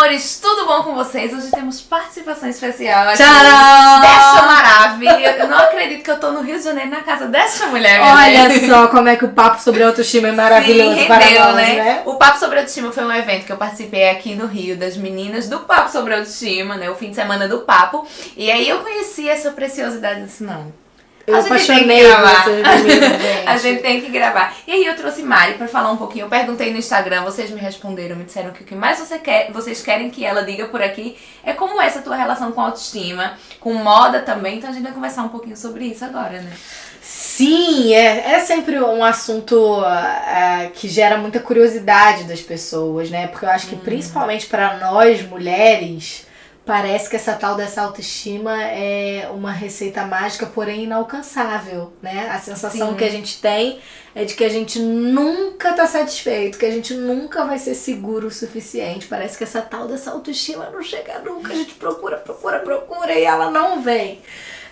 amores, tudo bom com vocês? Hoje temos participação especial aqui Tcharam! desta maravilha. Eu não acredito que eu tô no Rio de Janeiro, na casa dessa mulher, minha Olha gente. só como é que o papo sobre autoestima é maravilhoso. Sim, para rendeu, nós, né? O Papo Sobre Autoestima foi um evento que eu participei aqui no Rio, das meninas do Papo Sobre Autoestima, né? O fim de semana do papo. E aí eu conheci essa preciosidade, disse, não, Eu a gente tem que apaixonei gravar. por vocês, gente. A gente tem que gravar. E aí eu trouxe Mari pra falar um pouquinho. Eu perguntei no Instagram, vocês me responderam, me disseram que o que mais vocês querem que ela diga por aqui é como é essa tua relação com autoestima, com moda também. Então a gente vai conversar um pouquinho sobre isso agora, né? Sim, é sempre um assunto que gera muita curiosidade das pessoas, né? Porque eu acho que principalmente para nós mulheres, parece que essa tal dessa autoestima é uma receita mágica, porém inalcançável, né? A sensação que a gente tem é de que a gente nunca tá satisfeito, que a gente nunca vai ser seguro o suficiente. Parece que essa tal dessa autoestima não chega nunca. A gente procura e ela não vem.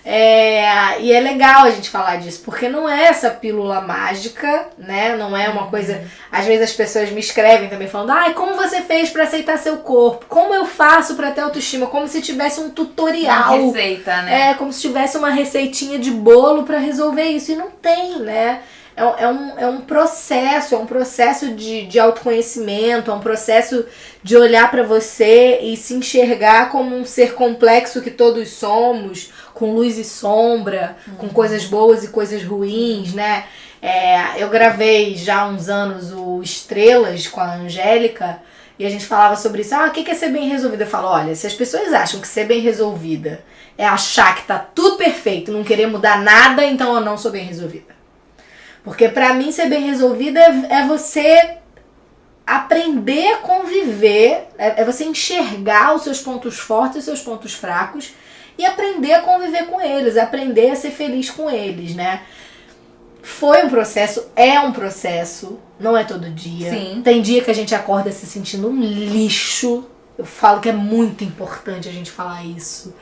E é legal a gente falar disso, porque não é essa pílula mágica, né? Não é uma coisa... Às vezes as pessoas me escrevem também falando, como você fez pra aceitar seu corpo? Como eu faço pra ter autoestima? Como se tivesse um tutorial. Uma receita, né? Como se tivesse uma receitinha de bolo pra resolver isso. E não tem, né? É um processo de autoconhecimento, é um processo de olhar pra você e se enxergar como um ser complexo que todos somos, com luz e sombra, com coisas boas e coisas ruins, né? Eu gravei já há uns anos o Estrelas com a Angélica e a gente falava sobre isso. O que é ser bem resolvida? Eu falo, olha, se as pessoas acham que ser bem resolvida é achar que tá tudo perfeito, não querer mudar nada, então eu não sou bem resolvida. Porque pra mim ser bem resolvida é você aprender a conviver, é você enxergar os seus pontos fortes e os seus pontos fracos e aprender a conviver com eles, aprender a ser feliz com eles, né? Foi um processo, é um processo, não é todo dia. Sim. Tem dia que a gente acorda se sentindo um lixo. Eu falo que é muito importante a gente falar isso.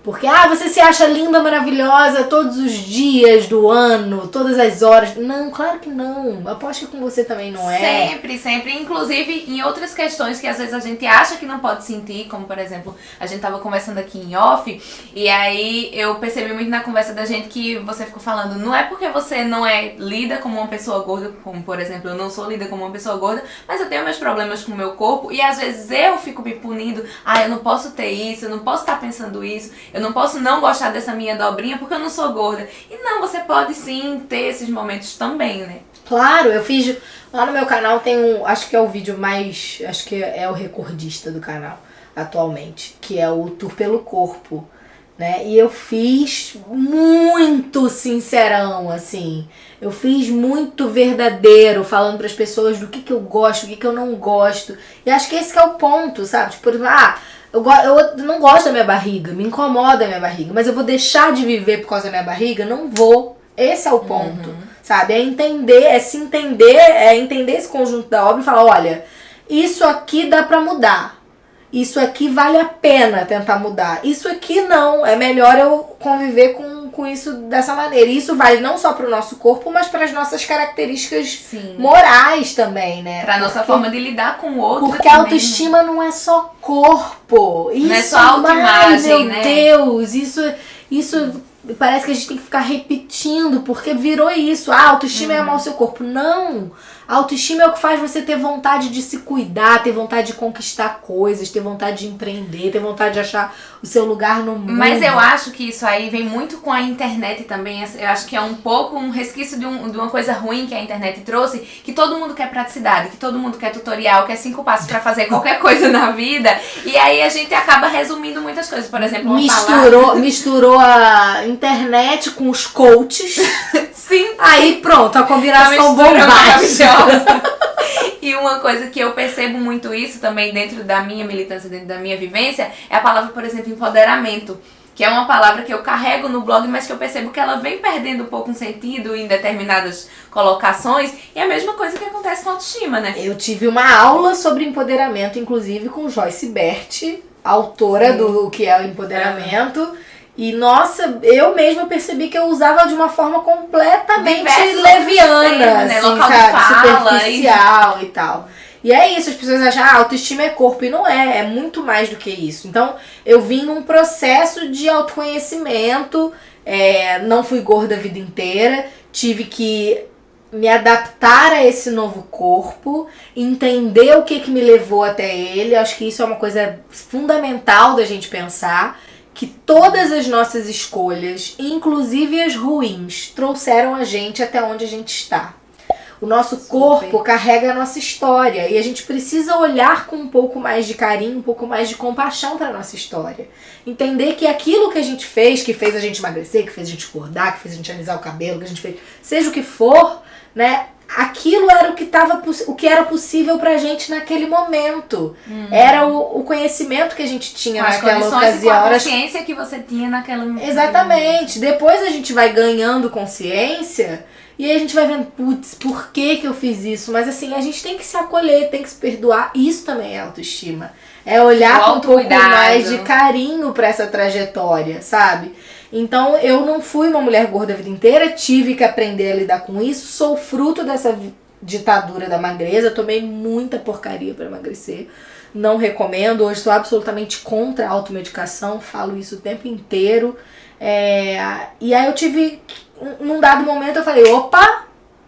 Porque, você se acha linda, maravilhosa todos os dias do ano, todas as horas. Não, claro que não. Eu aposto que com você também não é. Sempre. Inclusive em outras questões que às vezes a gente acha que não pode sentir, como por exemplo, a gente tava conversando aqui em off, e aí eu percebi muito na conversa da gente que você ficou falando, não é porque você não é lida como uma pessoa gorda, como por exemplo, eu não sou lida como uma pessoa gorda, mas eu tenho meus problemas com o meu corpo, e às vezes eu fico me punindo, eu não posso ter isso, eu não posso estar pensando isso, eu não posso não gostar dessa minha dobrinha porque eu não sou gorda. E não, você pode sim ter esses momentos também, né? Claro, eu fiz... Lá no meu canal tem acho que é o vídeo mais... Acho que é o recordista do canal atualmente, que é o Tour pelo Corpo, né? E eu fiz muito sincerão, assim. Eu fiz muito verdadeiro, falando para as pessoas do que eu gosto, do que eu não gosto. E acho que esse que é o ponto, sabe? Tipo, eu não gosto da minha barriga, me incomoda a minha barriga, mas eu vou deixar de viver por causa da minha barriga? Não vou. Esse é o ponto, sabe? É se entender, entender esse conjunto da obra e falar, olha, isso aqui dá pra mudar. Isso aqui vale a pena tentar mudar. Isso aqui não, é melhor eu conviver com isso dessa maneira. E isso vale não só pro nosso corpo, mas para as nossas características morais também, né? Pra nossa forma de lidar com o outro. Porque a autoestima não é só corpo. Isso não é só autoimagem, meu Deus, isso parece que a gente tem que ficar repetindo, porque virou isso. A autoestima é amar o seu corpo. Não! A autoestima é o que faz você ter vontade de se cuidar, ter vontade de conquistar coisas, ter vontade de empreender, ter vontade de achar o seu lugar no mundo. Mas eu acho que isso aí vem muito com a internet também. Eu acho que é um pouco um resquício de uma coisa ruim que a internet trouxe, que todo mundo quer praticidade, que todo mundo quer tutorial, quer 5 passos pra fazer qualquer coisa na vida. E aí a gente acaba resumindo muitas coisas. Por exemplo, misturou a internet com os coaches. Sim. Aí pronto, a combinação bombástica. E uma coisa que eu percebo muito isso também dentro da minha militância, dentro da minha vivência, é a palavra, por exemplo, empoderamento. Que é uma palavra que eu carrego no blog, mas que eu percebo que ela vem perdendo um pouco um sentido em determinadas colocações. E é a mesma coisa que acontece com a autoestima, né? Eu tive uma aula sobre empoderamento, inclusive com Joyce Bert, autora do que é o empoderamento. E, nossa, eu mesma percebi que eu usava de uma forma completamente leviana, né? assim, Local sabe? de fala, superficial e tal. E é isso, as pessoas acham, autoestima é corpo, e não é muito mais do que isso. Então, eu vim num processo de autoconhecimento, não fui gorda a vida inteira, tive que me adaptar a esse novo corpo, entender o que me levou até ele. Acho que isso é uma coisa fundamental da gente pensar, que todas as nossas escolhas, inclusive as ruins, trouxeram a gente até onde a gente está. O nosso corpo carrega a nossa história e a gente precisa olhar com um pouco mais de carinho, um pouco mais de compaixão para a nossa história. Entender que aquilo que a gente fez, que fez a gente emagrecer, que fez a gente engordar, que fez a gente alisar o cabelo, que a gente fez, seja o que for, né? Aquilo era o que era possível pra gente naquele momento. Era o conhecimento que a gente tinha naquela ocasião. A consciência que você tinha naquela... Exatamente. Depois a gente vai ganhando consciência e aí a gente vai vendo, putz, por que eu fiz isso? Mas assim, a gente tem que se acolher, tem que se perdoar. Isso também é autoestima. É olhar com um pouco mais de carinho pra essa trajetória, sabe? Então, eu não fui uma mulher gorda a vida inteira, tive que aprender a lidar com isso, sou fruto dessa ditadura da magreza, tomei muita porcaria para emagrecer, não recomendo, hoje sou absolutamente contra a automedicação, falo isso o tempo inteiro, e aí eu tive, num dado momento eu falei, opa,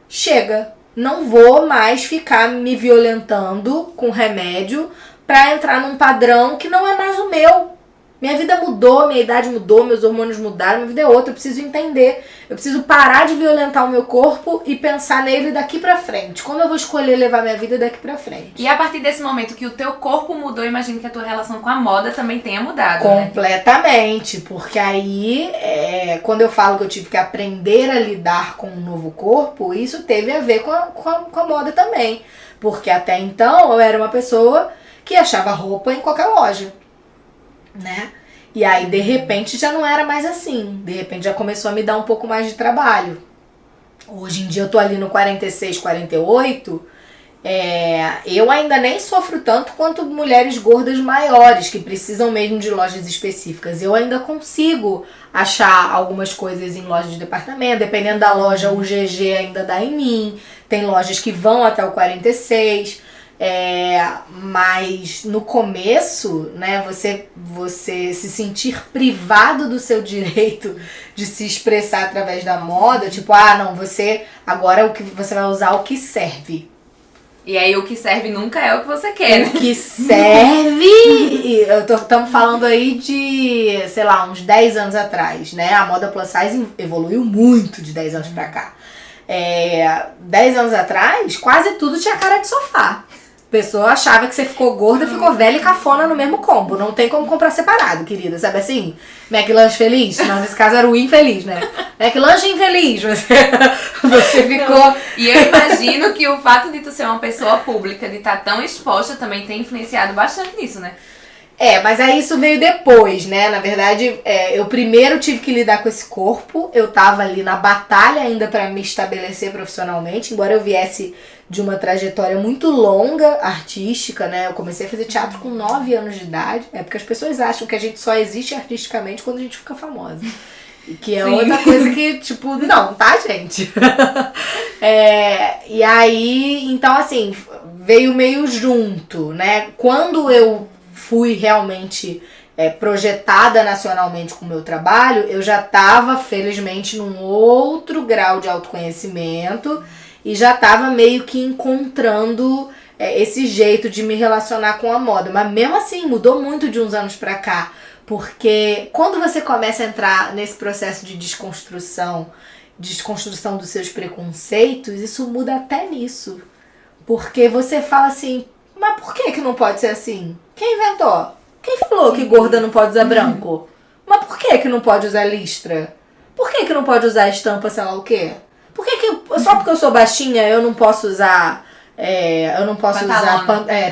chega, não vou mais ficar me violentando com remédio para entrar num padrão que não é mais o meu. Minha vida mudou, minha idade mudou, meus hormônios mudaram, minha vida é outra, eu preciso entender. Eu preciso parar de violentar o meu corpo e pensar nele daqui pra frente. Como eu vou escolher levar minha vida daqui pra frente? E a partir desse momento que o teu corpo mudou, imagino que a tua relação com a moda também tenha mudado, completamente, né? Porque aí, quando eu falo que eu tive que aprender a lidar com um novo corpo, isso teve a ver com a moda também. Porque até então eu era uma pessoa que achava roupa em qualquer loja. Né? E aí, de repente, já não era mais assim. De repente, já começou a me dar um pouco mais de trabalho. Hoje em dia, eu tô ali no 46, 48. Eu ainda nem sofro tanto quanto mulheres gordas maiores, que precisam mesmo de lojas específicas. Eu ainda consigo achar algumas coisas em lojas de departamento. Dependendo da loja, o GG ainda dá em mim. Tem lojas que vão até o 46. Mas no começo, né, você se sentir privado do seu direito de se expressar através da moda, tipo, não, agora você vai usar o que serve. E aí o que serve nunca é o que você quer, né? O que serve, estamos falando aí de, sei lá, uns 10 anos atrás, né? A moda plus size evoluiu muito de 10 anos pra cá. 10 anos atrás, quase tudo tinha cara de sofá. A pessoa achava que você ficou gorda, ficou velha e cafona no mesmo combo. Não tem como comprar separado, querida. Sabe assim? McLanche feliz? Não, nesse caso era o infeliz, né? McLanche infeliz. Você ficou... E eu imagino que o fato de tu ser uma pessoa pública, de estar tão exposta, também tem influenciado bastante nisso, né? Mas aí isso veio depois, né? Na verdade, eu primeiro tive que lidar com esse corpo. Eu tava ali na batalha ainda pra me estabelecer profissionalmente, embora eu viesse de uma trajetória muito longa, artística, né? Eu comecei a fazer teatro com 9 anos de idade. Porque as pessoas acham que a gente só existe artisticamente quando a gente fica famosa. E que é outra coisa que, tipo, não, tá, gente? E aí, então assim, veio meio junto, né? Quando eu fui realmente projetada nacionalmente com o meu trabalho, eu já estava, felizmente, num outro grau de autoconhecimento e já estava meio que encontrando esse jeito de me relacionar com a moda. Mas mesmo assim, mudou muito de uns anos pra cá, porque quando você começa a entrar nesse processo de desconstrução dos seus preconceitos, isso muda até nisso. Porque você fala assim, mas por que não pode ser assim? Quem inventou? Quem falou que gorda não pode usar branco? Mas por que não pode usar listra? Por que não pode usar estampa, sei lá o quê? Por que só porque eu sou baixinha eu não posso usar usar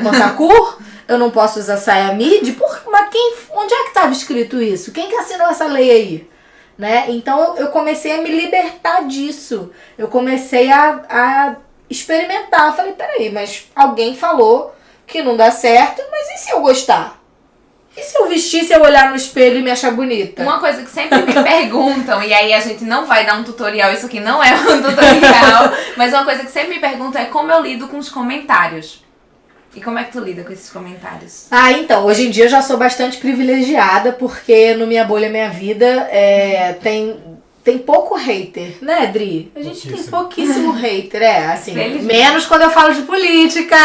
pantacur? Eu não posso usar saia midi? Mas onde é que estava escrito isso? Quem que assinou essa lei aí? Né? Então eu comecei a me libertar disso. Eu comecei a experimentar. Falei, peraí, mas alguém falou que não dá certo, mas e se eu gostar? E se eu vestir, se eu olhar no espelho e me achar bonita? Uma coisa que sempre me perguntam, e aí a gente não vai dar um tutorial, isso aqui não é um tutorial, mas uma coisa que sempre me perguntam é como eu lido com os comentários. E como é que tu lida com esses comentários? Então, hoje em dia eu já sou bastante privilegiada, porque no Minha Bolha Minha Vida tem pouco hater, né, Dri? A gente tem pouquíssimo hater, assim, menos quando eu falo de política.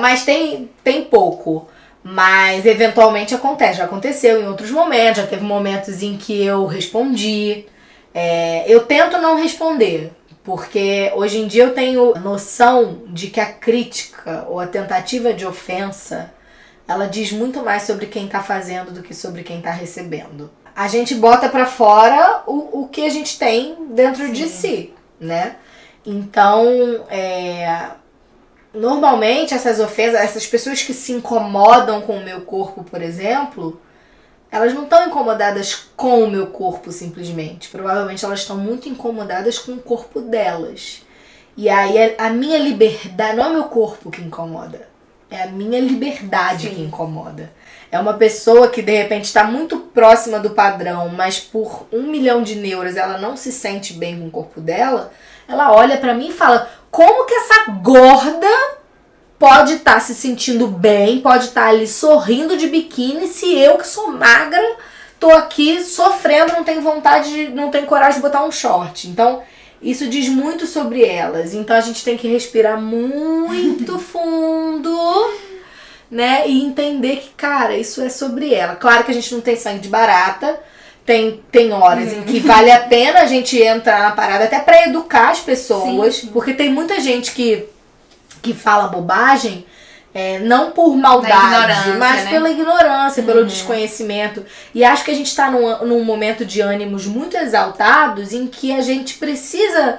Mas tem pouco. Mas eventualmente acontece, já aconteceu em outros momentos, já teve momentos em que eu respondi. Eu tento não responder, porque hoje em dia eu tenho noção de que a crítica ou a tentativa de ofensa, ela diz muito mais sobre quem tá fazendo do que sobre quem tá recebendo. A gente bota pra fora o que a gente tem dentro de si, né? Então, normalmente essas ofensas, essas pessoas que se incomodam com o meu corpo, por exemplo, elas não estão incomodadas com o meu corpo simplesmente. Provavelmente elas estão muito incomodadas com o corpo delas. E aí a minha liberdade, não é o meu corpo que incomoda, é a minha liberdade que incomoda. É uma pessoa que de repente está muito próxima do padrão, mas por 1 milhão de neuras ela não se sente bem com o corpo dela. Ela olha pra mim e fala, como que essa gorda pode estar se sentindo bem, pode estar ali sorrindo de biquíni, se eu que sou magra tô aqui sofrendo, não tenho vontade, não tenho coragem de botar um short. Então, isso diz muito sobre elas. Então, a gente tem que respirar muito fundo, né? E entender que, cara, isso é sobre ela. Claro que a gente não tem sangue de barata. Tem horas em que vale a pena a gente entrar na parada até pra educar as pessoas. Sim. Porque tem muita gente que fala bobagem, não por maldade, mas pela ignorância, pelo desconhecimento. E acho que a gente está num momento de ânimos muito exaltados em que a gente precisa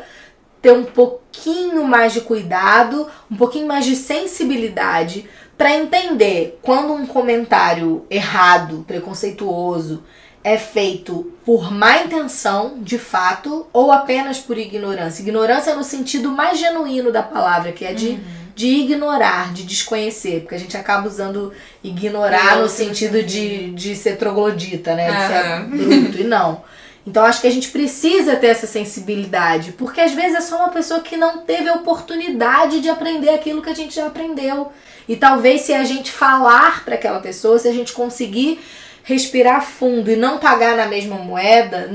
ter um pouquinho mais de cuidado, um pouquinho mais de sensibilidade para entender quando um comentário errado, preconceituoso, é feito por má intenção, de fato, ou apenas por ignorância. Ignorância no sentido mais genuíno da palavra, que é de ignorar, de desconhecer. Porque a gente acaba usando ignorar no sentido de ser troglodita, né? De ser bruto, e não. Então acho que a gente precisa ter essa sensibilidade, porque às vezes é só uma pessoa que não teve a oportunidade de aprender aquilo que a gente já aprendeu. E talvez se a gente falar para aquela pessoa, se a gente conseguir respirar fundo e não pagar na mesma moeda,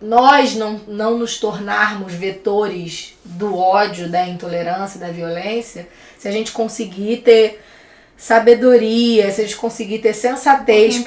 nós não nos tornarmos vetores do ódio, da intolerância, da violência, se a gente conseguir ter sabedoria, se a gente conseguir ter sensatez,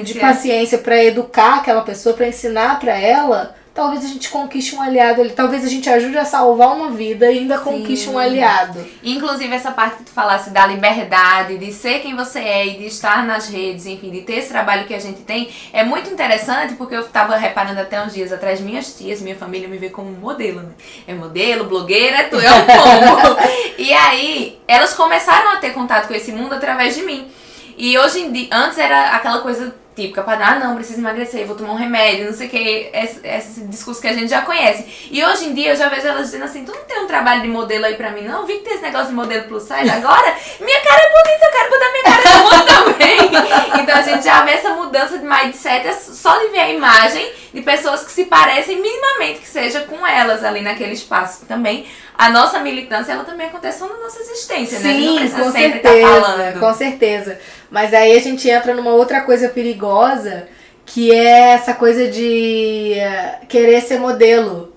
de paciência para educar aquela pessoa, para ensinar para ela, talvez a gente conquiste um aliado ali, talvez a gente ajude a salvar uma vida e ainda conquiste um aliado. Inclusive essa parte que tu falasse da liberdade, de ser quem você é e de estar nas redes, enfim, de ter esse trabalho que a gente tem, é muito interessante porque eu tava reparando até uns dias atrás, minhas tias, minha família me vê como modelo, né? É modelo, blogueira, tu é um pombo. E aí, elas começaram a ter contato com esse mundo através de mim. E hoje em dia, antes era aquela coisa típica, não, preciso emagrecer, vou tomar um remédio, não sei o que, esse discurso que a gente já conhece. E hoje em dia eu já vejo elas dizendo assim, tu não tem um trabalho de modelo aí pra mim, não? Eu vi que tem esse negócio de modelo plus size agora, minha cara é bonita, eu quero botar minha cara no mundo também. Então a gente já vê essa mudança de mindset só de ver a imagem de pessoas que se parecem minimamente que seja com elas ali naquele espaço. Também a nossa militância, ela também acontece só na nossa existência, né? A gente não precisa sempre estar falando. Com certeza. Mas aí a gente entra numa outra coisa perigosa, que é essa coisa de querer ser modelo.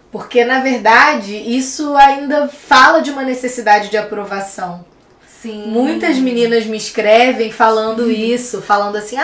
Porque, na verdade, isso ainda fala de uma necessidade de aprovação. Sim. Muitas meninas me escrevem falando isso, falando assim,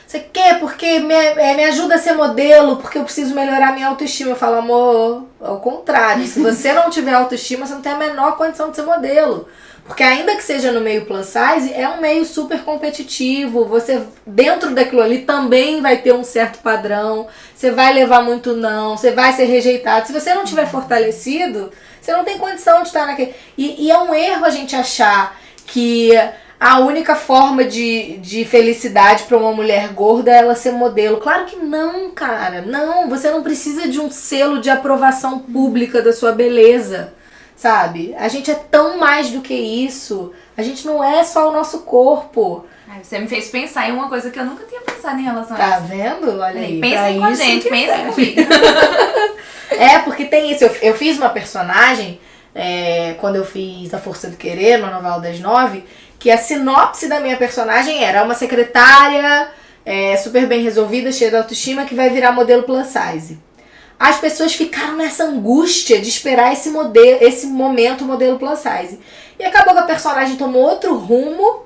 você quer porque me ajuda a ser modelo, porque eu preciso melhorar minha autoestima. Eu falo, amor, ao contrário, se você não tiver autoestima, você não tem a menor condição de ser modelo. Porque ainda que seja no meio plus size, é um meio super competitivo, você dentro daquilo ali também vai ter um certo padrão, você vai levar muito não, você vai ser rejeitado. Se você não tiver fortalecido, você não tem condição de estar naquele... E é um erro a gente achar que a única forma de felicidade para uma mulher gorda é ela ser modelo. Claro que não, cara. Não, você não precisa de um selo de aprovação pública da sua beleza, sabe? A gente é tão mais do que isso. A gente não é só o nosso corpo. Você me fez pensar em uma coisa que eu nunca tinha pensado em relação a isso. Tá vendo? Olha aí. Pensem com a gente, pensem comigo. Porque tem isso. Eu fiz uma personagem quando eu fiz A Força do Querer, uma novela das 9, que a sinopse da minha personagem era uma secretária super bem resolvida, cheia de autoestima, que vai virar modelo plus size. As pessoas ficaram nessa angústia de esperar esse momento modelo plus size. E acabou que a personagem tomou outro rumo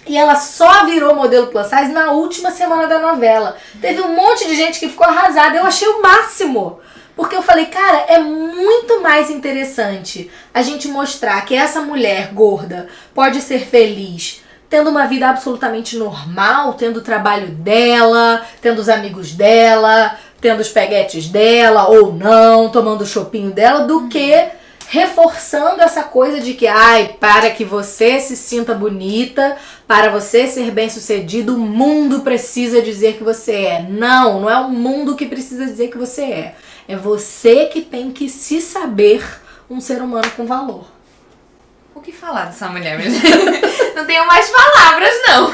e ela só virou modelo plus size na última semana da novela. Teve um monte de gente que ficou arrasada. Eu achei o máximo. Porque eu falei, cara, é muito mais interessante a gente mostrar que essa mulher gorda pode ser feliz tendo uma vida absolutamente normal, tendo o trabalho dela, tendo os amigos dela, tendo os peguetes dela ou não, tomando o chopinho dela, do que reforçando essa coisa de que, para que você se sinta bonita, para você ser bem-sucedido, o mundo precisa dizer que você é. Não é o mundo que precisa dizer que você é. É você que tem que se saber um ser humano com valor. O que falar dessa mulher, meu gente? Não tenho mais palavras, não,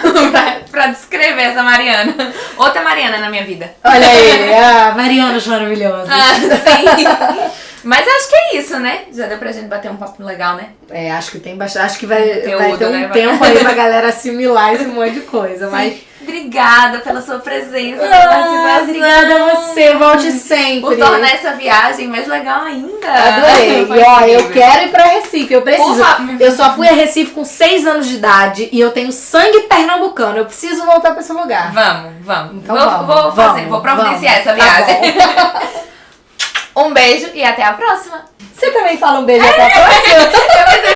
pra descrever essa Mariana. Outra Mariana na minha vida. Olha aí, a Mariana maravilhosa. Sim. Mas acho que é isso, né? Já deu pra gente bater um papo legal, né? Acho que tem bastante. Acho que vai ter um né? tempo aí pra galera assimilar esse monte de coisa. Mas obrigada pela sua presença, pela participação. Obrigada a você, volte sempre. Por tornar essa viagem mais legal ainda. Adorei. E eu quero ir pra Recife, eu preciso. Eu só fui a Recife com 6 anos de idade e eu tenho sangue pernambucano. Eu preciso voltar pra esse lugar. Vamos. Então vou providenciar essa viagem. Tá Um beijo e até a próxima. Você também fala um beijo até a próxima?